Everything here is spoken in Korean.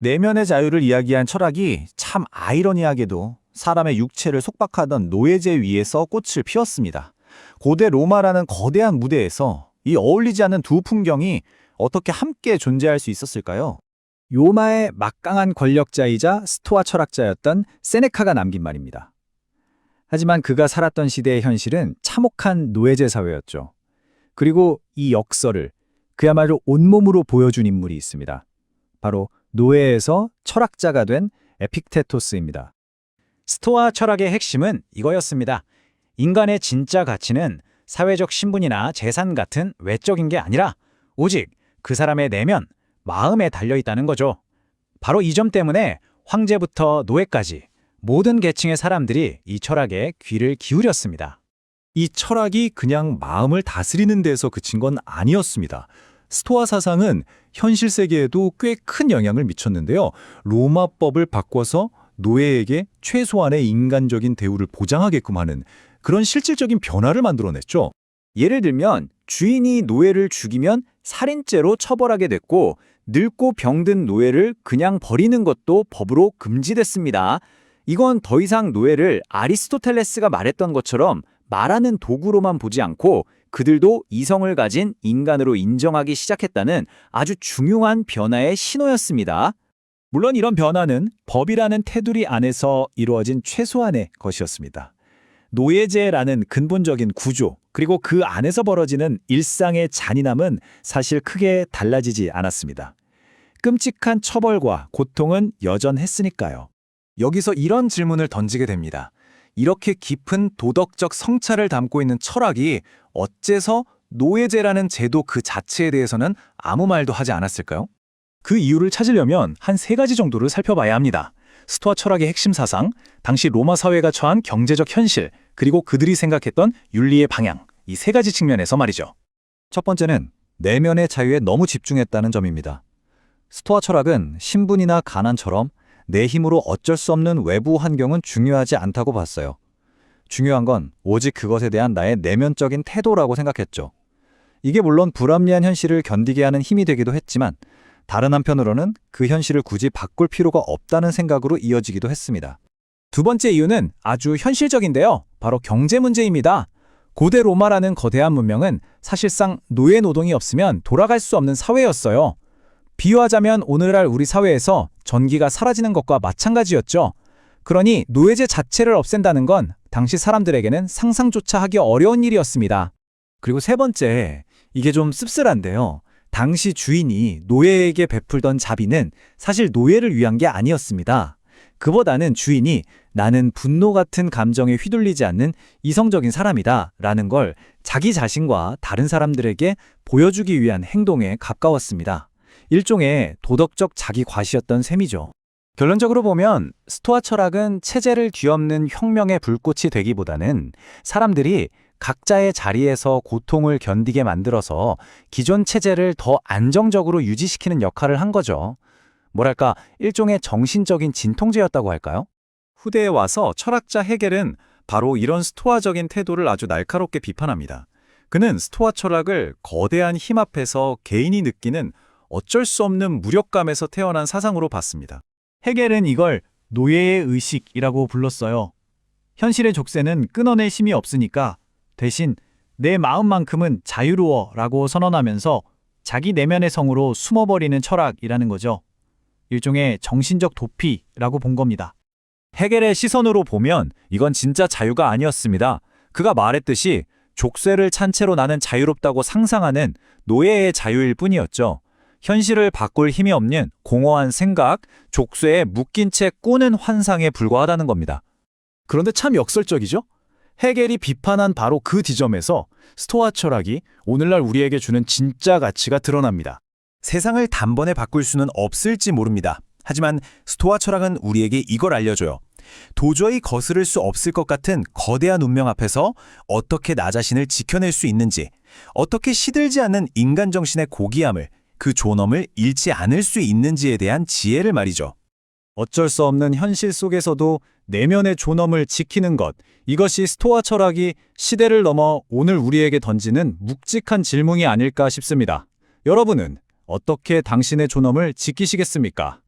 내면의 자유를 이야기한 철학이 참 아이러니하게도 사람의 육체를 속박하던 노예제 위에서 꽃을 피웠습니다. 고대 로마라는 거대한 무대에서 이 어울리지 않는 두 풍경이 어떻게 함께 존재할 수 있었을까요? 로마의 막강한 권력자이자 스토아 철학자였던 세네카가 남긴 말입니다. 하지만 그가 살았던 시대의 현실은 참혹한 노예제 사회였죠. 그리고 이 역설을 그야말로 온몸으로 보여준 인물이 있습니다. 바로 노예에서 철학자가 된 에픽테토스입니다. 스토아 철학의 핵심은 이거였습니다. 인간의 진짜 가치는 사회적 신분이나 재산 같은 외적인 게 아니라 오직 그 사람의 내면, 마음에 달려있다는 거죠. 바로 이 점 때문에 황제부터 노예까지 모든 계층의 사람들이 이 철학에 귀를 기울였습니다. 이 철학이 그냥 마음을 다스리는 데서 그친 건 아니었습니다. 스토아 사상은 현실 세계에도 꽤 큰 영향을 미쳤는데요. 로마법을 바꿔서 노예에게 최소한의 인간적인 대우를 보장하게끔 하는 그런 실질적인 변화를 만들어냈죠. 예를 들면 주인이 노예를 죽이면 살인죄로 처벌하게 됐고 늙고 병든 노예를 그냥 버리는 것도 법으로 금지됐습니다. 이건 더 이상 노예를 아리스토텔레스가 말했던 것처럼 말하는 도구로만 보지 않고 그들도 이성을 가진 인간으로 인정하기 시작했다는 아주 중요한 변화의 신호였습니다. 물론 이런 변화는 법이라는 테두리 안에서 이루어진 최소한의 것이었습니다. 노예제라는 근본적인 구조, 그리고 그 안에서 벌어지는 일상의 잔인함은 사실 크게 달라지지 않았습니다. 끔찍한 처벌과 고통은 여전했으니까요. 여기서 이런 질문을 던지게 됩니다. 이렇게 깊은 도덕적 성찰을 담고 있는 철학이 어째서 노예제라는 제도 그 자체에 대해서는 아무 말도 하지 않았을까요? 그 이유를 찾으려면 한 3가지 정도를 살펴봐야 합니다. 스토아 철학의 핵심 사상, 당시 로마 사회가 처한 경제적 현실, 그리고 그들이 생각했던 윤리의 방향, 이 3가지 측면에서 말이죠. 첫 번째는 내면의 자유에 너무 집중했다는 점입니다. 스토아 철학은 신분이나 가난처럼 내 힘으로 어쩔 수 없는 외부 환경은 중요하지 않다고 봤어요. 중요한 건 오직 그것에 대한 나의 내면적인 태도라고 생각했죠. 이게 물론 불합리한 현실을 견디게 하는 힘이 되기도 했지만 다른 한편으로는 그 현실을 굳이 바꿀 필요가 없다는 생각으로 이어지기도 했습니다. 두 번째 이유는 아주 현실적인데요. 바로 경제 문제입니다. 고대 로마라는 거대한 문명은 사실상 노예 노동이 없으면 돌아갈 수 없는 사회였어요. 비유하자면 오늘날 우리 사회에서 전기가 사라지는 것과 마찬가지였죠. 그러니 노예제 자체를 없앤다는 건 당시 사람들에게는 상상조차 하기 어려운 일이었습니다. 그리고 세 번째, 이게 좀 씁쓸한데요. 당시 주인이 노예에게 베풀던 자비는 사실 노예를 위한 게 아니었습니다. 그보다는 주인이 나는 분노 같은 감정에 휘둘리지 않는 이성적인 사람이다 라는 걸 자기 자신과 다른 사람들에게 보여주기 위한 행동에 가까웠습니다. 일종의 도덕적 자기 과시였던 셈이죠. 결론적으로 보면 스토아 철학은 체제를 뒤엎는 혁명의 불꽃이 되기보다는 사람들이 각자의 자리에서 고통을 견디게 만들어서 기존 체제를 더 안정적으로 유지시키는 역할을 한 거죠. 뭐랄까, 일종의 정신적인 진통제였다고 할까요? 후대에 와서 철학자 헤겔은 바로 이런 스토아적인 태도를 아주 날카롭게 비판합니다. 그는 스토아 철학을 거대한 힘 앞에서 개인이 느끼는 어쩔 수 없는 무력감에서 태어난 사상으로 봤습니다. 헤겔은 이걸 노예의 의식이라고 불렀어요. 현실의 족쇄는 끊어낼 힘이 없으니까 대신 내 마음만큼은 자유로워라고 선언하면서 자기 내면의 성으로 숨어버리는 철학이라는 거죠. 일종의 정신적 도피라고 본 겁니다. 헤겔의 시선으로 보면 이건 진짜 자유가 아니었습니다. 그가 말했듯이 족쇄를 찬 채로 나는 자유롭다고 상상하는 노예의 자유일 뿐이었죠. 현실을 바꿀 힘이 없는 공허한 생각, 족쇄에 묶인 채 꾸는 환상에 불과하다는 겁니다. 그런데 참 역설적이죠? 헤겔이 비판한 바로 그 지점에서 스토아 철학이 오늘날 우리에게 주는 진짜 가치가 드러납니다. 세상을 단번에 바꿀 수는 없을지 모릅니다. 하지만 스토아 철학은 우리에게 이걸 알려줘요. 도저히 거스를 수 없을 것 같은 거대한 운명 앞에서 어떻게 나 자신을 지켜낼 수 있는지, 어떻게 시들지 않는 인간 정신의 고귀함을, 그 존엄을 잃지 않을 수 있는지에 대한 지혜를 말이죠. 어쩔 수 없는 현실 속에서도 내면의 존엄을 지키는 것, 이것이 스토아 철학이 시대를 넘어 오늘 우리에게 던지는 묵직한 질문이 아닐까 싶습니다. 여러분은 어떻게 당신의 존엄을 지키시겠습니까?